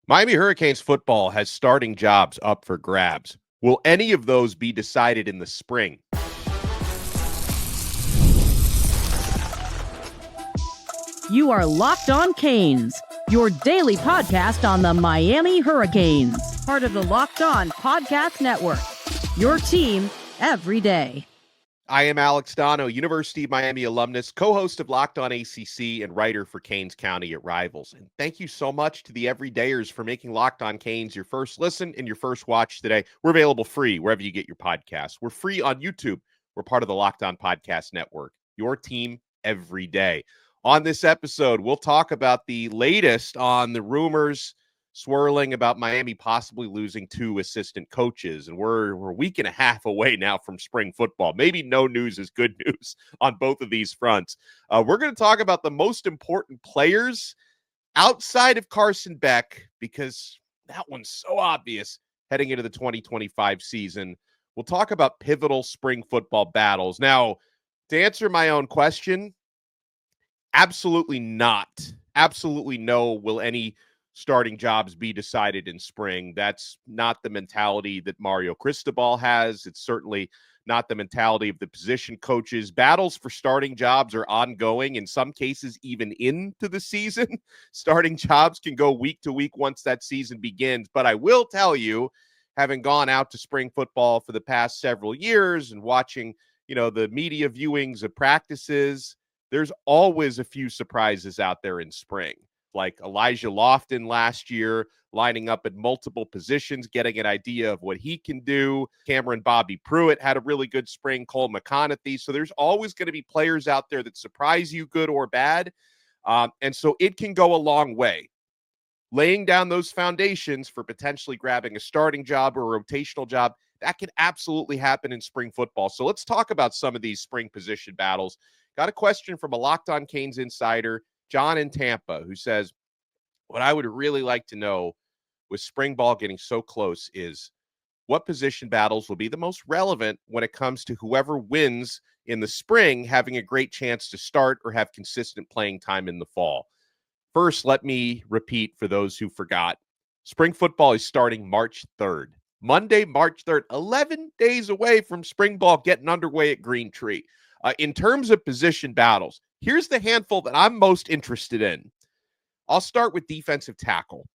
Miami Hurricanes football has starting jobs up for grabs. Will any of those be decided in the spring? You are Locked On Canes, your daily podcast on the Miami Hurricanes, part of the Locked On Podcast Network, your team every day. I am Alex Donno, University of Miami alumnus, co-host of Locked On ACC, and writer for Canes County at Rivals. And thank you so much to the everydayers for making Locked On Canes your first listen and your first watch today. We're available free wherever you get your podcasts. We're free on YouTube. We're part of the Locked On Podcast Network, your team every day. On this episode, we'll talk about the latest on the rumors swirling about Miami possibly losing 2 assistant coaches. And we're a week and a half away now from spring football. Maybe no news is good news on both of these fronts. We're going to talk about the most important players outside of Carson Beck, because that one's so obvious heading into the 2025 season. We'll talk about pivotal spring football battles. Now, to answer my own question, absolutely not. Absolutely no will any starting jobs be decided in spring. That's not the mentality that Mario Cristobal has. It's certainly not the mentality of the position coaches. Battles for starting jobs are ongoing, in some cases even into the season. Starting jobs can go week to week once that season begins. But I will tell you, having gone out to spring football for the past several years and watching, the media viewings of practices, there's always a few surprises out there in spring. Like Elijah Lofton last year, lining up at multiple positions, getting an idea of what he can do. Cameron Bobby Pruitt had a really good spring, Cole McConaughey. So there's always going to be players out there that surprise you, good or bad. And so it can go a long way. Laying down those foundations for potentially grabbing a starting job or a rotational job, that can absolutely happen in spring football. So let's talk about some of these spring position battles. Got a question from a Locked On Canes insider, John in Tampa, who says, what I would really like to know with spring ball getting so close is what position battles will be the most relevant when it comes to whoever wins in the spring having a great chance to start or have consistent playing time in the fall. First, let me repeat for those who forgot, spring football is starting March 3rd. Monday, March 3rd, 11 days away from spring ball getting underway at Green Tree. In terms of position battles, here's the handful that I'm most interested in. I'll start with defensive tackle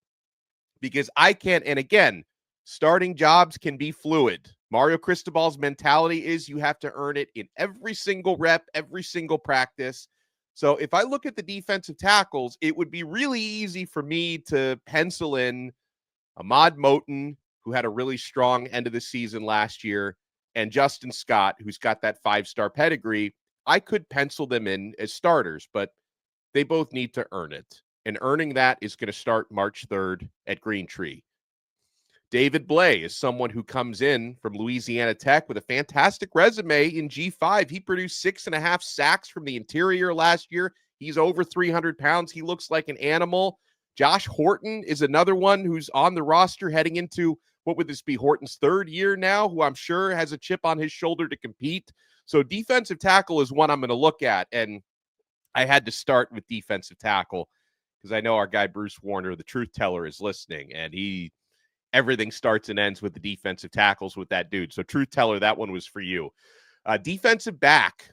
because and again, starting jobs can be fluid. Mario Cristobal's mentality is you have to earn it in every single rep, every single practice. So if I look at the defensive tackles, it would be really easy for me to pencil in Ahmad Moten, who had a really strong end of the season last year, and Justin Scott, who's got that 5-star pedigree. I could pencil them in as starters, but they both need to earn it. And earning that is going to start March 3rd at Green Tree. David Blay is someone who comes in from Louisiana Tech with a fantastic resume in G5. He produced 6.5 sacks from the interior last year. He's over 300 pounds. He looks like an animal. Josh Horton is another one who's on the roster heading into, what would this be, Horton's 3rd year now, who I'm sure has a chip on his shoulder to compete. So defensive tackle is one I'm going to look at. And I had to start with defensive tackle because I know our guy Bruce Warner, the truth teller, is listening, and everything starts and ends with the defensive tackles with that dude. So truth teller, that one was for you. Defensive back,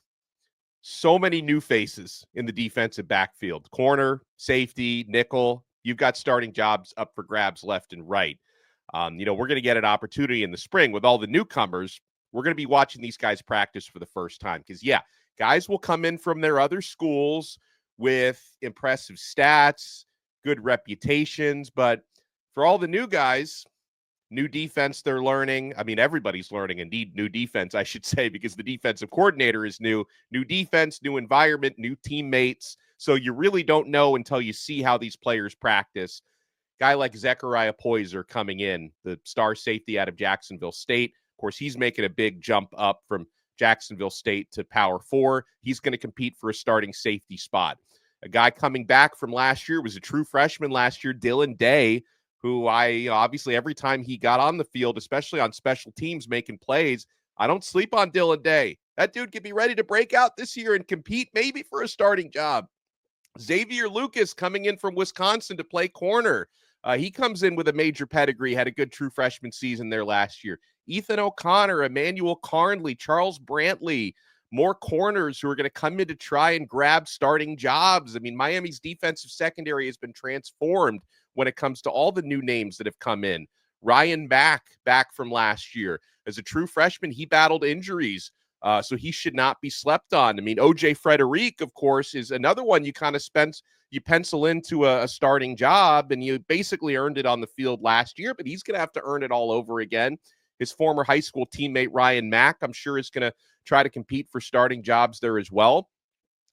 so many new faces in the defensive backfield. Corner, safety, nickel. You've got starting jobs up for grabs left and right. We're going to get an opportunity in the spring with all the newcomers. We're going to be watching these guys practice for the first time because, guys will come in from their other schools with impressive stats, good reputations. But for all the new guys, new defense they're learning. I mean, everybody's learning, indeed, new defense, I should say, because the defensive coordinator is new. New defense, new environment, new teammates. So you really don't know until you see how these players practice. Guy like Zechariah Poyser coming in, the star safety out of Jacksonville State. Of course, he's making a big jump up from Jacksonville State to Power 4. He's going to compete for a starting safety spot. A guy coming back from last year was a true freshman last year, Dylan Day, who obviously every time he got on the field, especially on special teams making plays, I don't sleep on Dylan Day. That dude could be ready to break out this year and compete maybe for a starting job. Xavier Lucas coming in from Wisconsin to play corner. He comes in with a major pedigree, had a good true freshman season there last year. Ethan O'Connor, Emmanuel Carnley, Charles Brantley, more corners who are going to come in to try and grab starting jobs. I mean, Miami's defensive secondary has been transformed when it comes to all the new names that have come in. Ryan back from last year. As a true freshman, he battled injuries, so he should not be slept on. I mean, O.J. Frederic, of course, is another one you kind of you pencil into a starting job, and you basically earned it on the field last year, but he's going to have to earn it all over again. His former high school teammate, Ryan Mack, I'm sure is going to try to compete for starting jobs there as well.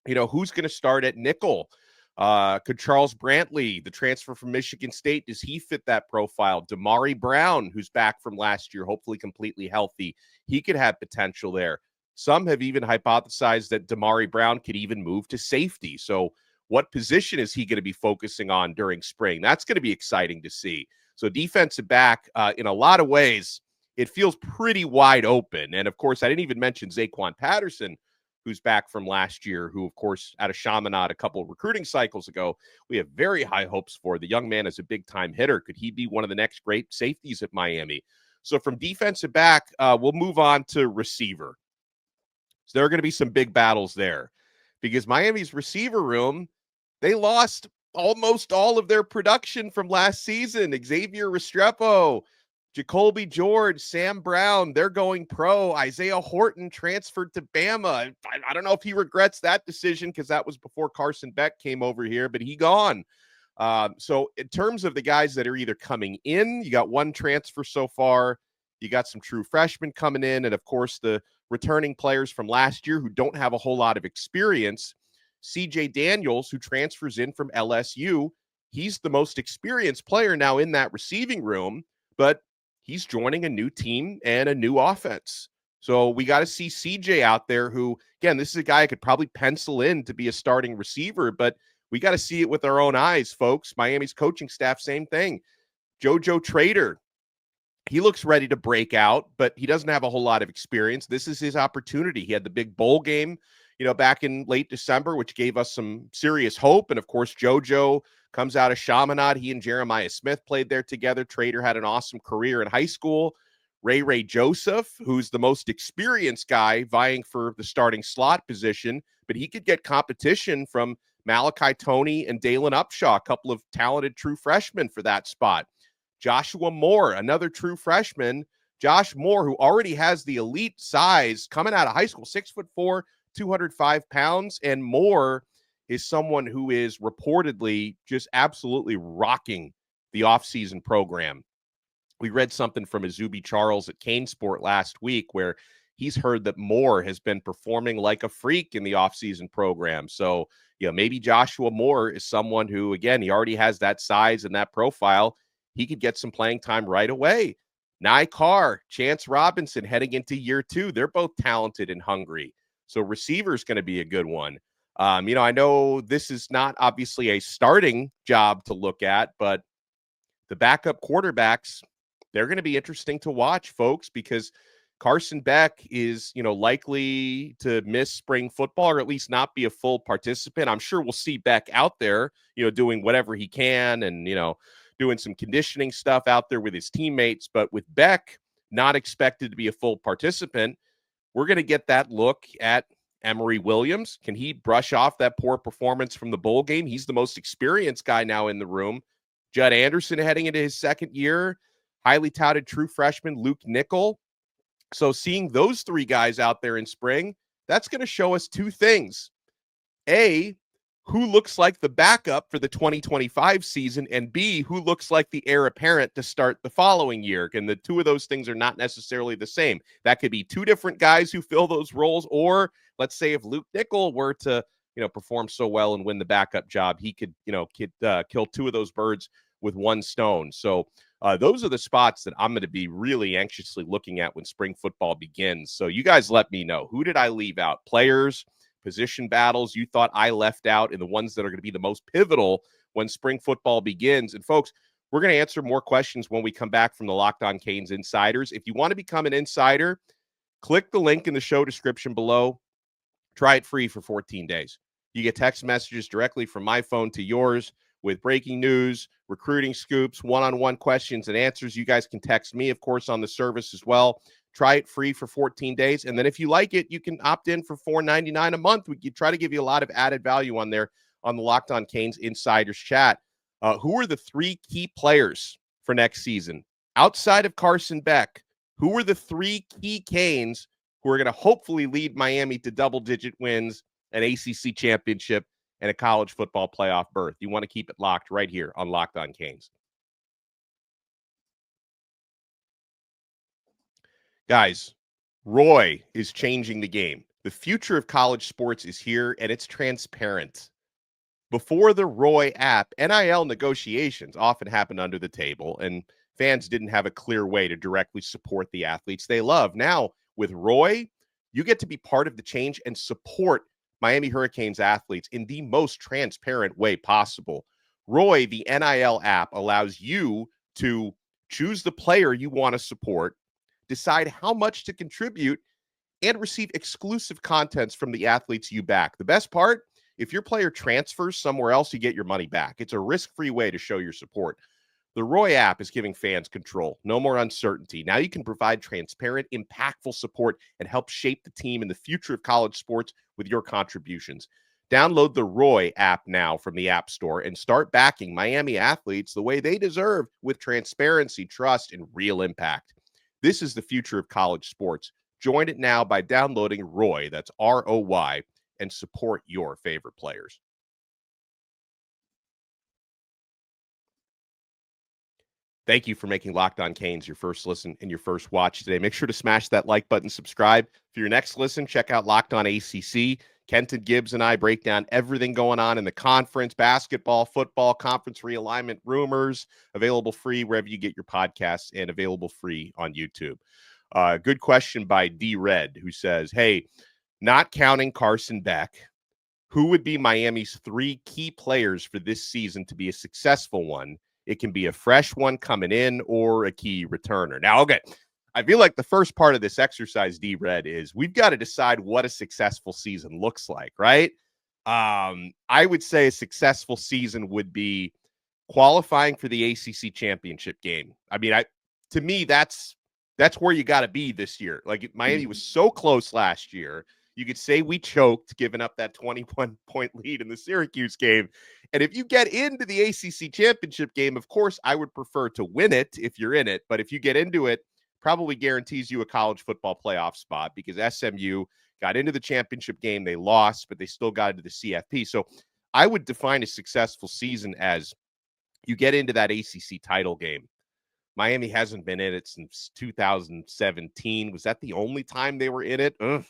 You know, who's going to start at nickel? Could Charles Brantley, the transfer from Michigan State, does he fit that profile? Damari Brown, who's back from last year, hopefully completely healthy, he could have potential there. Some have even hypothesized that Damari Brown could even move to safety. So what position is he going to be focusing on during spring? That's going to be exciting to see. So defensive back, in a lot of ways, it feels pretty wide open. And, of course, I didn't even mention Zaquan Patterson, who's back from last year, who, of course, out of Chaminade a couple of recruiting cycles ago, we have very high hopes for. The young man is a big-time hitter. Could he be one of the next great safeties at Miami? So from defensive back, we'll move on to receiver. So there are going to be some big battles there because Miami's receiver room, they lost almost all of their production from last season. Xavier Restrepo, Jacoby George, Sam Brown, they're going pro. Isaiah Horton transferred to Bama. I don't know if he regrets that decision because that was before Carson Beck came over here, but he gone. So in terms of the guys that are either coming in, you got one transfer so far. You got some true freshmen coming in, and of course the returning players from last year who don't have a whole lot of experience. CJ Daniels, who transfers in from LSU, he's the most experienced player now in that receiving room, but he's joining a new team and a new offense. So we got to see CJ out there who, again, this is a guy I could probably pencil in to be a starting receiver, but we got to see it with our own eyes, folks. Miami's coaching staff, same thing. JoJo Trader, he looks ready to break out, but he doesn't have a whole lot of experience. This is his opportunity. He had the big bowl game, back in late December, which gave us some serious hope. And of course, JoJo comes out of Chaminade. He and Jeremiah Smith played there together. Trader had an awesome career in high school. Ray Joseph, who's the most experienced guy vying for the starting slot position, but he could get competition from Malachi Toney and Dalen Upshaw, a couple of talented true freshmen for that spot. Joshua Moore, another true freshman. Josh Moore, who already has the elite size coming out of high school, 6'4", 205 pounds, and Moore is someone who is reportedly just absolutely rocking the offseason program. We read something from Azubi Charles at CaneSport last week where he's heard that Moore has been performing like a freak in the offseason program. So, maybe Joshua Moore is someone who, again, he already has that size and that profile. He could get some playing time right away. Nye Carr, Chance Robinson heading into year 2. They're both talented and hungry. So receiver is going to be a good one. I know this is not obviously a starting job to look at, but the backup quarterbacks, they're going to be interesting to watch, folks, because Carson Beck is, likely to miss spring football or at least not be a full participant. I'm sure we'll see Beck out there, doing whatever he can and, doing some conditioning stuff out there with his teammates. But with Beck not expected to be a full participant, we're going to get that look at Emory Williams. Can he brush off that poor performance from the bowl game? He's the most experienced guy now in the room. Judd Anderson heading into his second year. Highly touted true freshman Luke Nickel. So seeing those three guys out there in spring, that's going to show us two things. A, who looks like the backup for the 2025 season, and B, who looks like the heir apparent to start the following year. And the two of those things are not necessarily the same. That could be two different guys who fill those roles, or let's say if Luke Nickel were to, perform so well and win the backup job, he could, kill two of those birds with one stone. So those are the spots that I'm going to be really anxiously looking at when spring football begins. So you guys let me know. Who did I leave out? Players, position battles you thought I left out, and the ones that are going to be the most pivotal when spring football begins. And folks, we're going to answer more questions when we come back from the Locked On Canes Insiders. If you want to become an insider, click the link in the show description below. Try it free for 14 days. You get text messages directly from my phone to yours. with breaking news, recruiting scoops, one-on-one questions and answers. You guys can text me, of course, on the service as well. Try it free for 14 days. And then if you like it, you can opt in for $4.99 a month. We try to give you a lot of added value on there on the Locked On Canes Insiders chat. Who are the 3 key players for next season? Outside of Carson Beck, who are the 3 key Canes who are going to hopefully lead Miami to double-digit wins, an ACC championship, and a college football playoff berth? You want to keep it locked right here on Locked On Canes. Guys, Roy is changing the game. The future of college sports is here, and it's transparent. Before the Roy app, NIL negotiations often happened under the table, and fans didn't have a clear way to directly support the athletes they love. Now, with Roy, you get to be part of the change and support Miami Hurricanes athletes in the most transparent way possible. Roy, the NIL app, allows you to choose the player you want to support, decide how much to contribute, and receive exclusive contents from the athletes you back. The best part, if your player transfers somewhere else, you get your money back. It's a risk-free way to show your support. The Roy app is giving fans control. No more uncertainty. Now you can provide transparent, impactful support and help shape the team and the future of college sports with your contributions. Download the Roy app now from the App Store and start backing Miami athletes the way they deserve with transparency, trust, and real impact. This is the future of college sports. Join it now by downloading Roy, that's ROY, and support your favorite players. Thank you for making Locked On Canes your first listen and your first watch today. Make sure to smash that like button, subscribe. For your next listen, check out Locked On ACC. Kenton Gibbs and I break down everything going on in the conference, basketball, football, conference realignment, rumors, available free wherever you get your podcasts and available free on YouTube. Good question by D Red, who says, hey, not counting Carson Beck, who would be Miami's 3 key players for this season to be a successful one? It can be a fresh one coming in or a key returner. Now, okay, I feel like the first part of this exercise, D-Red, is we've got to decide what a successful season looks like, right? I would say a successful season would be qualifying for the ACC championship game. I mean, to me, that's where you got to be this year. Like, Miami was so close last year. You could say we choked, giving up that 21-point lead in the Syracuse game. And if you get into the ACC championship game, of course, I would prefer to win it if you're in it. But if you get into it, probably guarantees you a college football playoff spot, because SMU got into the championship game. They lost, but they still got into the CFP. So I would define a successful season as you get into that ACC title game. Miami hasn't been in it since 2017. Was that the only time they were in it? Ugh.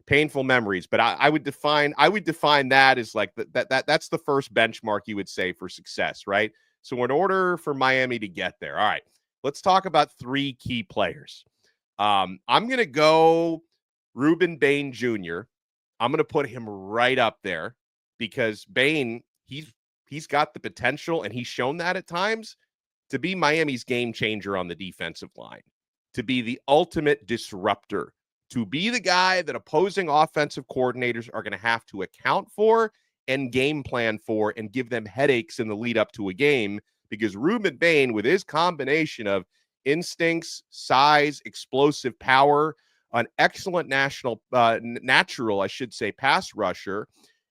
Painful memories, but I would define that as like that's the first benchmark you would say for success, right? So in order for Miami to get there, all right, let's talk about 3 key players. I'm gonna go Rueben Bane Jr. I'm gonna put him right up there because Bane, he's got the potential, and he's shown that at times to be Miami's game changer on the defensive line, to be the ultimate disruptor, to be the guy that opposing offensive coordinators are going to have to account for and game plan for and give them headaches in the lead up to a game, because Rueben Bane, with his combination of instincts, size, explosive power, an excellent natural, I should say, pass rusher.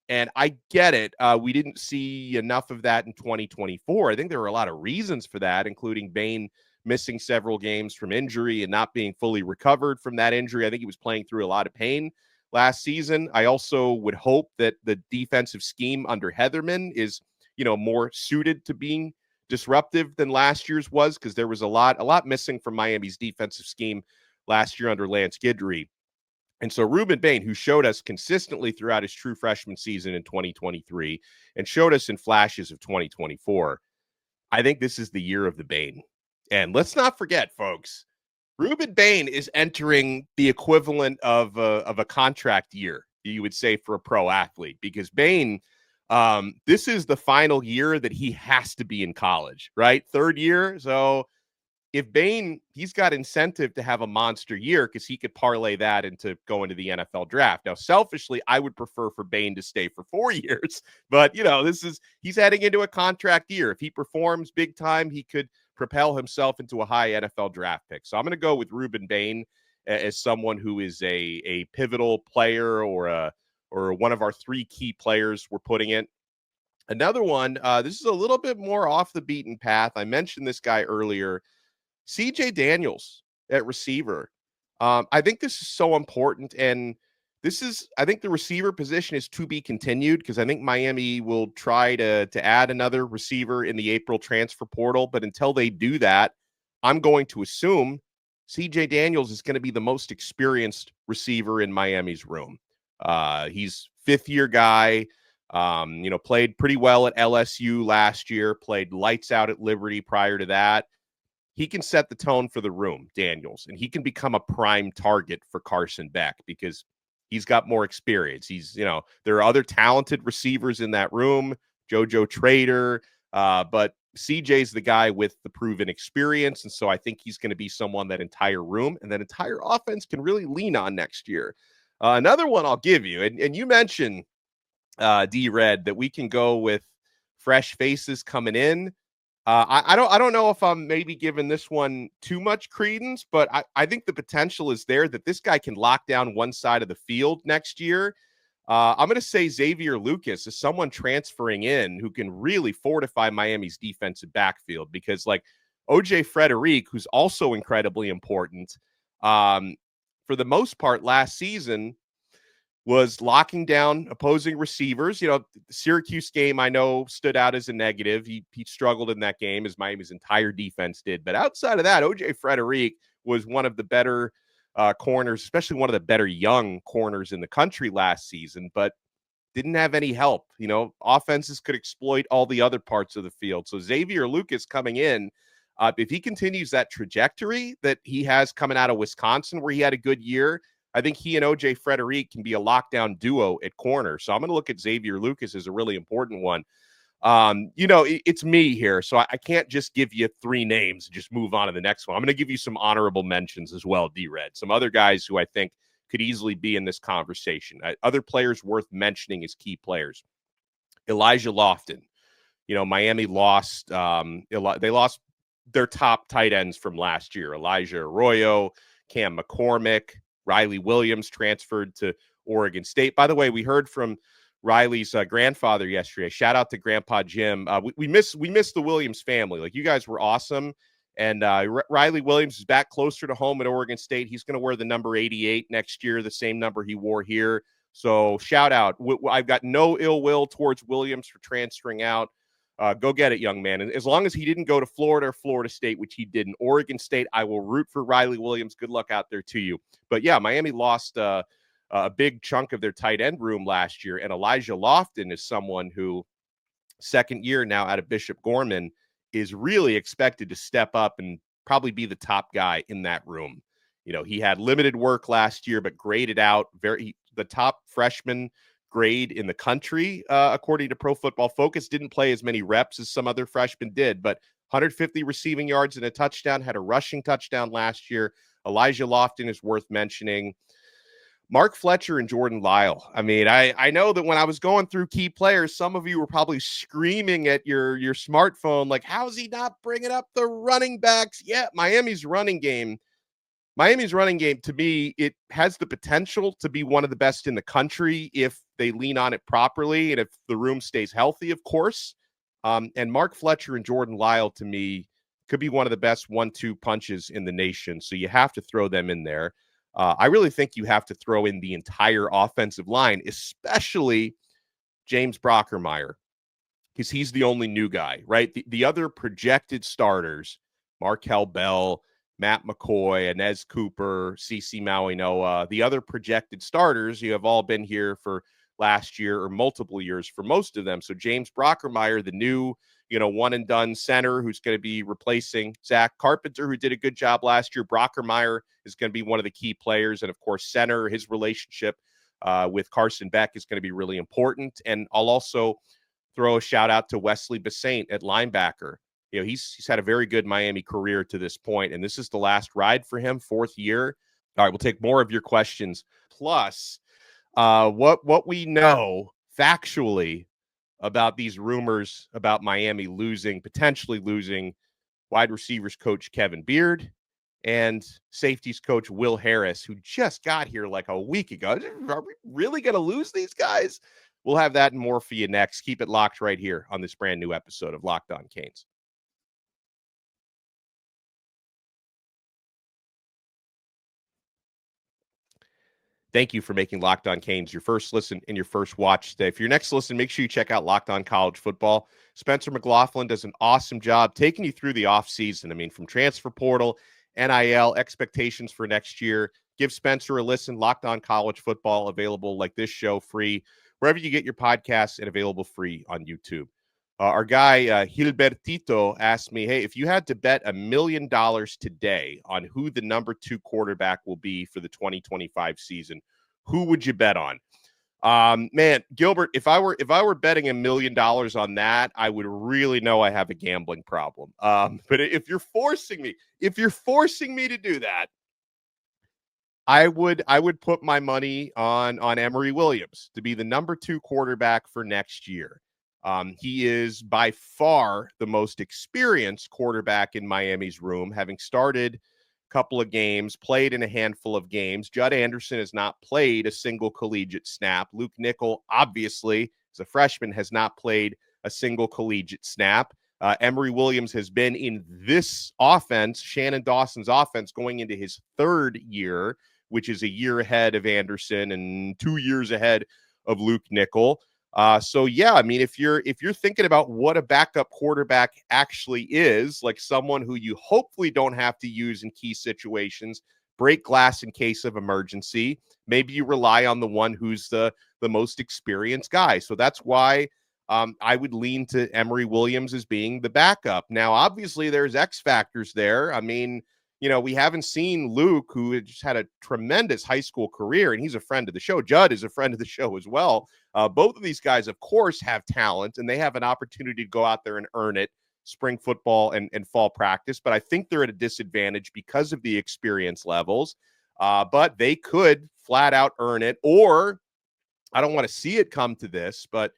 And I get it. We didn't see enough of that in 2024. I think there were a lot of reasons for that, including Bane missing several games from injury and not being fully recovered from that injury. I think he was playing through a lot of pain last season. I also would hope that the defensive scheme under Heatherman is, more suited to being disruptive than last year's was, because there was a lot missing from Miami's defensive scheme last year under Lance Guidry. And so Rueben Bane, who showed us consistently throughout his true freshman season in 2023 and showed us in flashes of 2024, I think this is the year of the Bane. And let's not forget, folks, Rueben Bane is entering the equivalent of a contract year, you would say, for a pro athlete, because Bane, this is the final year that he has to be in college, right? 3rd year. So if Bane, he's got incentive to have a monster year because he could parlay that into going to the NFL draft. Now, selfishly, I would prefer for Bane to stay for 4 years, but he's heading into a contract year. If he performs big time, he could propel himself into a high NFL draft pick. So I'm going to go with Rueben Bane as someone who is a pivotal player or one of our 3 key players we're putting in. Another one, this is a little bit more off the beaten path. I mentioned this guy earlier. CJ Daniels at receiver. I think this is so important. And I think the receiver position is to be continued because I think Miami will try to add another receiver in the April transfer portal. But until they do that, I'm going to assume CJ Daniels is going to be the most experienced receiver in Miami's room. He's 5th-year guy. Played pretty well at LSU last year, played lights out at Liberty prior to that. He can set the tone for the room, Daniels, and he can become a prime target for Carson Beck because he's got more experience. There are other talented receivers in that room, JoJo Trader, but CJ's the guy with the proven experience, and so I think he's going to be someone that entire room and that entire offense can really lean on next year. Another one I'll give you, and you mentioned, D-Red, that we can go with fresh faces coming in. I don't know if I'm maybe giving this one too much credence, but I think the potential is there that this guy can lock down one side of the field next year. I'm going to say Xavier Lucas is someone transferring in who can really fortify Miami's defensive backfield because like OJ Frederique, who's also incredibly important, for the most part last season, was locking down opposing receivers. The Syracuse game I know stood out as a negative. He struggled in that game as Miami's entire defense did. But outside of that, OJ Frederique was one of the better corners, especially one of the better young corners in the country last season, but didn't have any help. Offenses could exploit all the other parts of the field. So Xavier Lucas coming in, if he continues that trajectory that he has coming out of Wisconsin, where he had a good year, I think he and OJ Frederique can be a lockdown duo at corner. So I'm going to look at Xavier Lucas as a really important one. It's me here, so I can't just give you 3 names and just move on to the next one. I'm going to give you some honorable mentions as well, D-Red. Some other guys who I think could easily be in this conversation. Other players worth mentioning as key players. Elijah Lofton. Miami lost. They lost their top tight ends from last year. Elijah Arroyo, Cam McCormick, Riley Williams transferred to Oregon State. By the way, we heard from Riley's grandfather yesterday. Shout out to Grandpa Jim. We miss the Williams family. Like, you guys were awesome. And Riley Williams is back closer to home at Oregon State. He's going to wear the number 88 next year, the same number he wore here. So shout out. I've got no ill will towards Williams for transferring out. Go get it, young man. And as long as he didn't go to Florida or Florida State, which he didn't, Oregon State, I will root for Riley Williams. Good luck out there to you. But yeah, Miami lost a big chunk of their tight end room last year. And Elijah Lofton is someone who, 2nd year now out of Bishop Gorman, is really expected to step up and probably be the top guy in that room. He had limited work last year, but graded out the top freshman grade in the country, according to Pro Football Focus. Didn't play as many reps as some other freshmen did, but 150 receiving yards and a touchdown, had a rushing touchdown last year. Elijah Lofton is worth mentioning. Mark Fletcher and Jordan Lyle. I mean, I know that when I was going through key players, some of you were probably screaming at your smartphone, like, how's he not bringing up the running backs? Yeah, Miami's running game, to me, it has the potential to be one of the best in the country if they lean on it properly and if the room stays healthy, of course. And Mark Fletcher and Jordan Lyle, to me, could be one of the best 1-2 punches in the nation. So you have to throw them in there. I really think you have to throw in the entire offensive line, especially James Brockermeyer, because he's the only new guy, right? The other projected starters, Markel Bell, Matt McCoy, Inez Cooper, CeCe Maui-Noah, the other projected starters, you have all been here for last year or multiple years for most of them. So James Brockermeyer, the new, one-and-done center who's going to be replacing Zach Carpenter, who did a good job last year. Brockermeyer is going to be one of the key players. And, of course, center, his relationship with Carson Beck is going to be really important. And I'll also throw a shout-out to Wesley Basaint at linebacker. he's had a very good Miami career to this point, and this is the last ride for him, 4th year. All right, we'll take more of your questions. Plus, what we know factually about these rumors about Miami potentially losing wide receivers coach Kevin Beard and safeties coach Will Harris, who just got here like a week ago. Are we really going to lose these guys? We'll have that and more for you next. Keep it locked right here on this brand new episode of Locked On Canes. Thank you for making Locked On Canes your first listen and your first watch today. For your next listen, make sure you check out Locked On College Football. Spencer McLaughlin does an awesome job taking you through the offseason. I mean, from transfer portal, NIL, expectations for next year. Give Spencer a listen. Locked On College Football, available like this show, free wherever you get your podcasts, and available free on YouTube. Our guy, Gilbertito, asked me, hey, if you had to bet $1 million today on who the number 2 quarterback will be for the 2025 season, who would you bet on? Man, Gilbert, if I were betting $1 million on that, I would really know I have a gambling problem. But if you're forcing me to do that, I would put my money on Emory Williams to be the number 2 quarterback for next year. He is by far the most experienced quarterback in Miami's room, having started a couple of games, played in a handful of games. Judd Anderson has not played a single collegiate snap. Luke Nickel, obviously, as a freshman, has not played a single collegiate snap. Emory Williams has been in this offense, Shannon Dawson's offense, going into his 3rd year, which is a year ahead of Anderson and 2 years ahead of Luke Nickel. So yeah, I mean, if you're thinking about what a backup quarterback actually is, like someone who you hopefully don't have to use in key situations, break glass in case of emergency, maybe you rely on the one who's the most experienced guy. So that's why I would lean to Emory Williams as being the backup. Now, obviously, there's X factors there. I mean, we haven't seen Luke, who just had a tremendous high school career, and he's a friend of the show. Judd is a friend of the show as well. Both of these guys, of course, have talent, and they have an opportunity to go out there and earn it, spring football and fall practice. But I think they're at a disadvantage because of the experience levels. But they could flat out earn it, or I don't want to see it come to this, but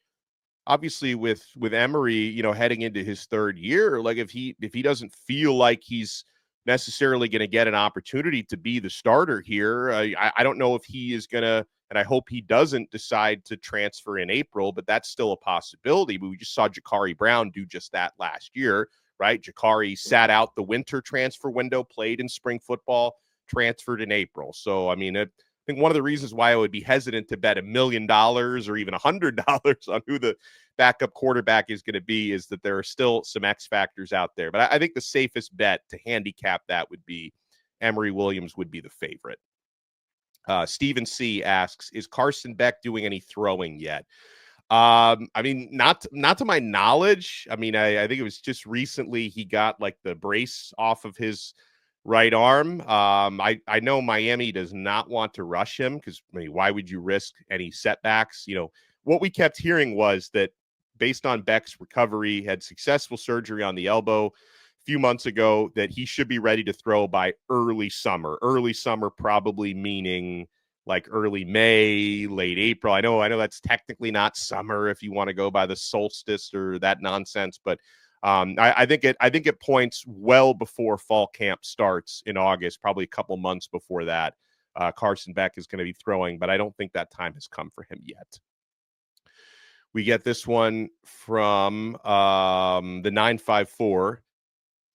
obviously with Emory, heading into his 3rd year, like if he doesn't feel like he's necessarily going to get an opportunity to be the starter here, I don't know if he is going to, and I hope he doesn't decide to transfer in April, but that's still a possibility. But we just saw Jakari Brown do just that last year, right? Jakari sat out the winter transfer window, played in spring football, transferred in April. So, I mean, I think one of the reasons why I would be hesitant to bet $1 million or even $100 on who the backup quarterback is going to be is that there are still some X factors out there. But I think the safest bet to handicap that would be Emory Williams would be the favorite. Stephen C. asks, is Carson Beck doing any throwing yet? I mean, not to my knowledge. I mean, I think it was just recently he got like the brace off of his right arm. I know Miami does not want to rush him because, I mean, why would you risk any setbacks? What we kept hearing was that based on Beck's recovery, had successful surgery on the elbow a few months ago, that he should be ready to throw by early summer. Early summer probably meaning like early May, late April. I know that's technically not summer if you want to go by the solstice or that nonsense, but I think it points well before fall camp starts in August, probably a couple months before that. Carson Beck is going to be throwing, but I don't think that time has come for him yet. We get this one from the 954.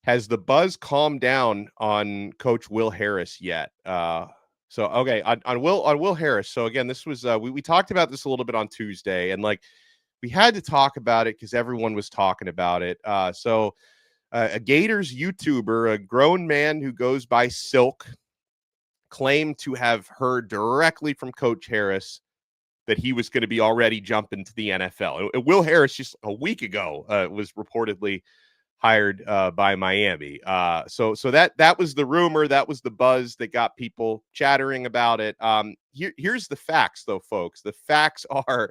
Has the buzz calmed down on Coach Will Harris yet? Okay, on Will Harris. So again, this was we talked about this a little bit on Tuesday, and like we had to talk about it because everyone was talking about it. So a Gators YouTuber, a grown man who goes by Silk, claimed to have heard directly from Coach Harris that he was going to be already jumping to the NFL. Will Harris just a week ago was reportedly hired by Miami. So that was the rumor. That was the buzz that got people chattering about it. Here's the facts, though, folks. The facts are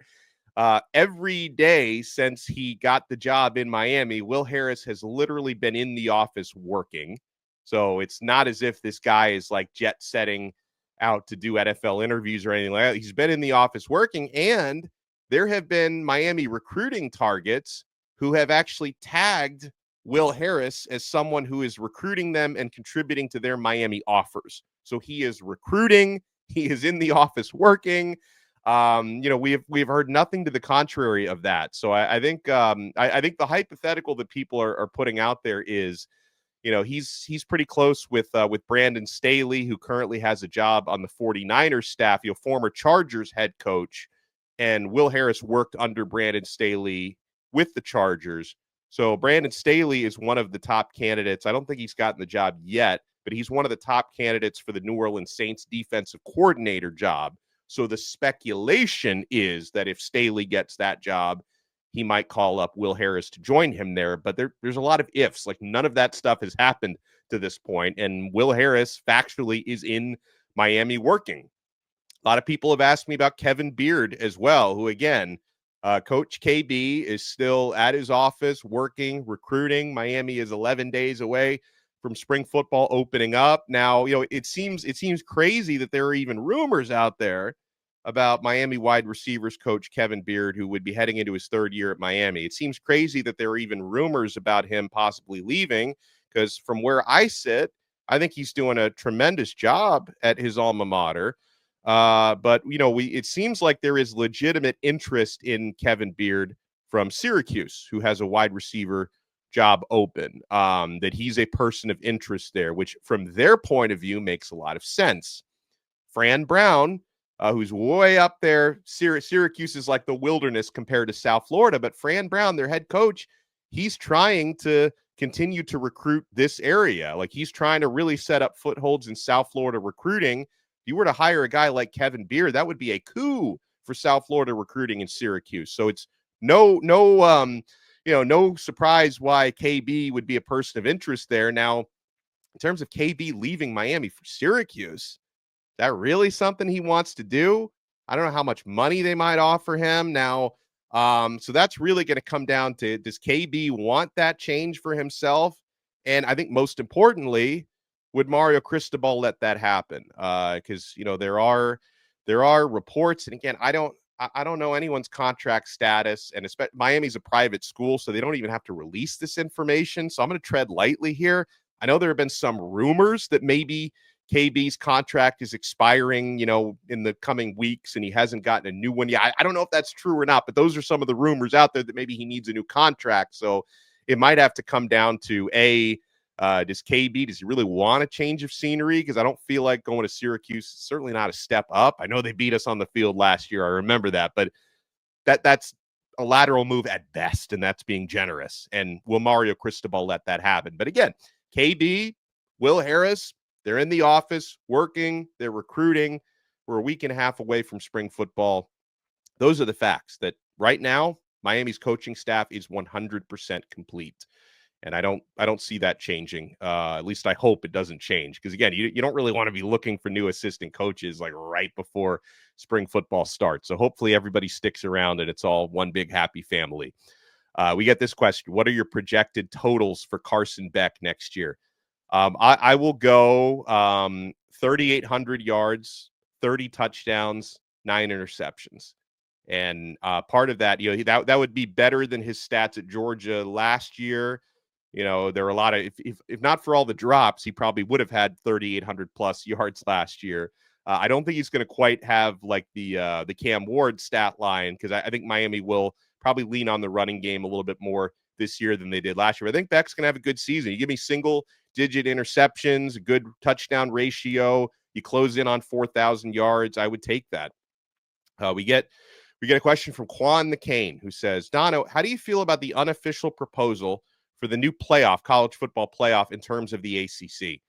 Every day since he got the job in Miami, Will Harris has literally been in the office working. So it's not as if this guy is like jet setting out to do NFL interviews or anything like that. He's been in the office working, and there have been Miami recruiting targets who have actually tagged Will Harris as someone who is recruiting them and contributing to their Miami offers. So he is recruiting, he is in the office working. We've heard nothing to the contrary of that. So I think I think the hypothetical that people are putting out there is, he's pretty close with Brandon Staley, who currently has a job on the 49ers staff, former Chargers head coach, and Will Harris worked under Brandon Staley with the Chargers. So Brandon Staley is one of the top candidates. I don't think he's gotten the job yet, but he's one of the top candidates for the New Orleans Saints defensive coordinator job. So the speculation is that if Staley gets that job, he might call up Will Harris to join him there. But there's a lot of ifs. Like, none of that stuff has happened to this point. And Will Harris factually is in Miami working. A lot of people have asked me about Kevin Beard as well, who, again, Coach KB is still at his office working, recruiting. Miami is 11 days away from spring football opening up. Now, it seems crazy that there are even rumors out there about Miami wide receivers coach Kevin Beard, who would be heading into his third year at Miami. It seems crazy that there are even rumors about him possibly leaving, because from where I sit, I think he's doing a tremendous job at his alma mater. But it seems like there is legitimate interest in Kevin Beard from Syracuse, who has a wide receiver job open, that he's a person of interest there, which from their point of view makes a lot of sense. Fran Brown, who's way up there, Syracuse is like the wilderness compared to South Florida, but Fran Brown, their head coach, he's trying to continue to recruit this area. Like, he's trying to really set up footholds in South Florida recruiting. If you were to hire a guy like Kevin Beard, that would be a coup for South Florida recruiting in Syracuse. So it's no surprise why KB would be a person of interest there. Now, in terms of KB leaving Miami for Syracuse, is that really something he wants to do? I don't know how much money they might offer him now. So that's really going to come down to, does KB want that change for himself? And I think most importantly, would Mario Cristobal let that happen? Because there are reports, and again, I don't know anyone's contract status, and Miami's a private school, so they don't even have to release this information. So I'm going to tread lightly here. I know there have been some rumors that maybe KB's contract is expiring, in the coming weeks, and he hasn't gotten a new one yet. I don't know if that's true or not, but those are some of the rumors out there that maybe he needs a new contract. So it might have to come down to does he really want a change of scenery? Because I don't feel like going to Syracuse is certainly not a step up. I know they beat us on the field last year. I remember that, but that's a lateral move at best, and that's being generous. And will Mario Cristobal let that happen? But again, KB, Will Harris, they're in the office working, they're recruiting. We're a week and a half away from spring football. Those are the facts that right now, Miami's coaching staff is 100% complete. And I don't see that changing. At least I hope it doesn't change. Because again, you don't really want to be looking for new assistant coaches like right before spring football starts. So hopefully everybody sticks around and it's all one big happy family. We get this question: what are your projected totals for Carson Beck next year? I will go 3,800 yards, 30 touchdowns, 9 interceptions. And part of that, that would be better than his stats at Georgia last year. There are a lot of, if not for all the drops, he probably would have had 3,800 plus yards last year. I don't think he's going to quite have like the Cam Ward stat line, because I think Miami will probably lean on the running game a little bit more this year than they did last year. I think Beck's going to have a good season. You give me single-digit interceptions, a good touchdown ratio, you close in on 4,000 yards, I would take that. We get a question from Quan the Cane, who says, Donno, how do you feel about the unofficial proposal for the new college football playoff in terms of the ACC?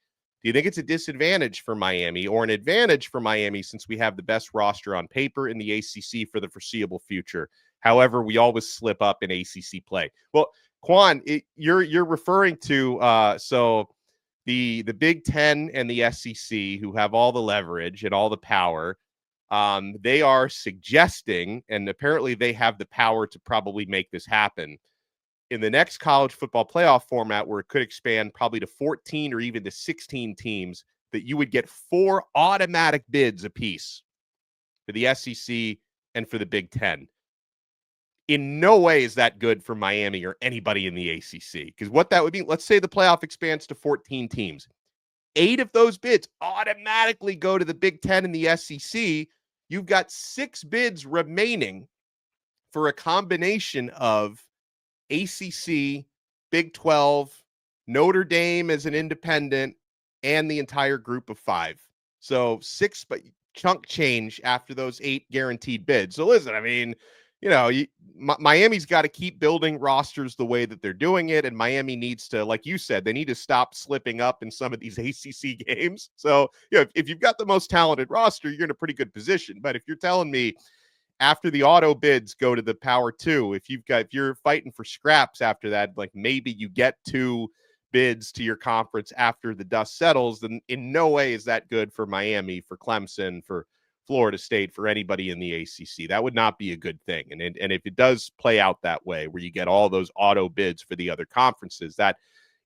Do you think it's a disadvantage for Miami or an advantage for Miami, since we have the best roster on paper in the ACC for the foreseeable future? However, we always slip up in ACC play. Well, Quan, you're referring to so the Big Ten and the SEC, who have all the leverage and all the power. They are suggesting, and apparently they have the power to probably make this happen, in the next college football playoff format, where it could expand probably to 14 or even to 16 teams, that you would get 4 automatic bids apiece for the SEC and for the Big Ten. In no way is that good for Miami or anybody in the ACC, because what that would mean, let's say the playoff expands to 14 teams. 8 of those bids automatically go to the Big Ten and the SEC. You've got 6 bids remaining for a combination of ACC, Big 12, Notre Dame as an independent, and the entire group of 5. So 6, but chunk change after those 8 guaranteed bids. So listen, I mean, Miami's got to keep building rosters the way that they're doing it. And Miami needs to, like you said, they need to stop slipping up in some of these ACC games. So, if you've got the most talented roster, you're in a pretty good position. But if you're telling me after the auto bids go to the Power 2, if you're fighting for scraps after that, like maybe you get 2 bids to your conference after the dust settles, then in no way is that good for Miami, for Clemson, for Florida State, for anybody in the ACC. That would not be a good thing. And if it does play out that way, where you get all those auto bids for the other conferences, that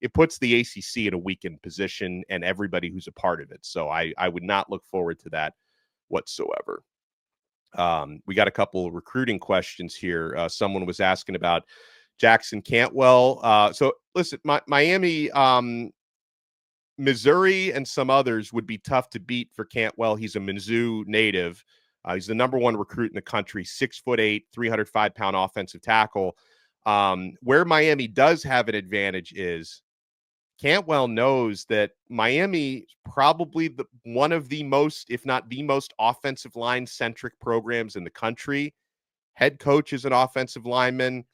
it puts the ACC in a weakened position and everybody who's a part of it. So I would not look forward to that whatsoever. We got a couple of recruiting questions here. Someone was asking about Jackson Cantwell. So listen, Miami, Missouri and some others would be tough to beat for Cantwell. He's a Mizzou native. He's the number 1 recruit in the country, 6'8", 305-pound offensive tackle. Where Miami does have an advantage is Cantwell knows that Miami probably one of the most, if not the most, offensive line-centric programs in the country. Head coach is an offensive lineman.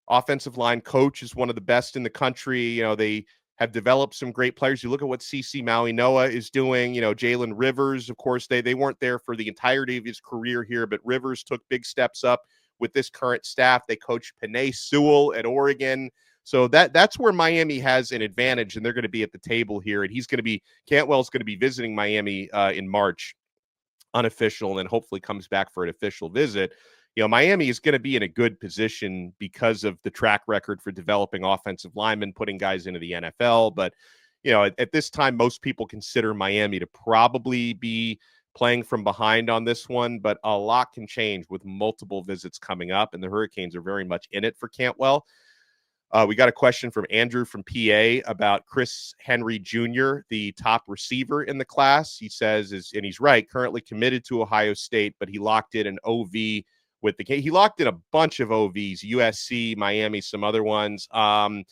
Offensive line coach is one of the best in the country. They have developed some great players. You look at what CC Maui Noah is doing. Jalen Rivers, of course, they weren't there for the entirety of his career here, but Rivers took big steps up with this current staff. They coached Penei Sewell at Oregon. So that's where Miami has an advantage, and they're going to be at the table here. And Cantwell's going to be visiting Miami in March, unofficial, and then hopefully comes back for an official visit. Miami is going to be in a good position because of the track record for developing offensive linemen, putting guys into the NFL. But, at this time, most people consider Miami to probably be playing from behind on this one, but a lot can change with multiple visits coming up, and the Hurricanes are very much in it for Cantwell. We got a question from Andrew from PA about Chris Henry Jr., the top receiver in the class. He says, and he's right, currently committed to Ohio State, but he locked in an OV he locked in a bunch of OVs, USC, Miami, some other ones. I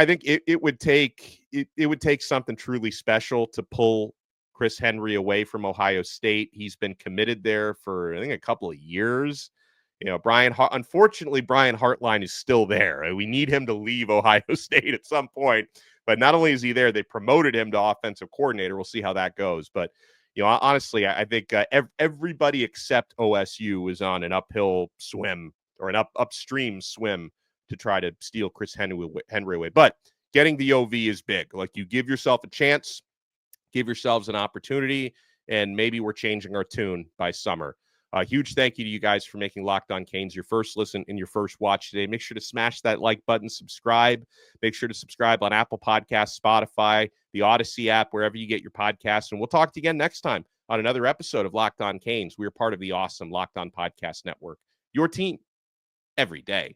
think it would take something truly special to pull Chris Henry away from Ohio State. He's been committed there for, I think, a couple of years. Unfortunately, Brian Hartline is still there. We need him to leave Ohio State at some point. But not only is he there, they promoted him to offensive coordinator. We'll see how that goes. But honestly, I think everybody except OSU is on an uphill swim or an upstream swim to try to steal Chris Henry away. But getting the OV is big. Like, you give yourself a chance, give yourselves an opportunity, and maybe we're changing our tune by summer. Huge thank you to you guys for making Locked On Canes your first listen and your first watch today. Make sure to smash that like button, subscribe. Make sure to subscribe on Apple Podcasts, Spotify, the Odyssey app, wherever you get your podcasts. And we'll talk to you again next time on another episode of Locked On Canes. We are part of the awesome Locked On Podcast Network, your team every day.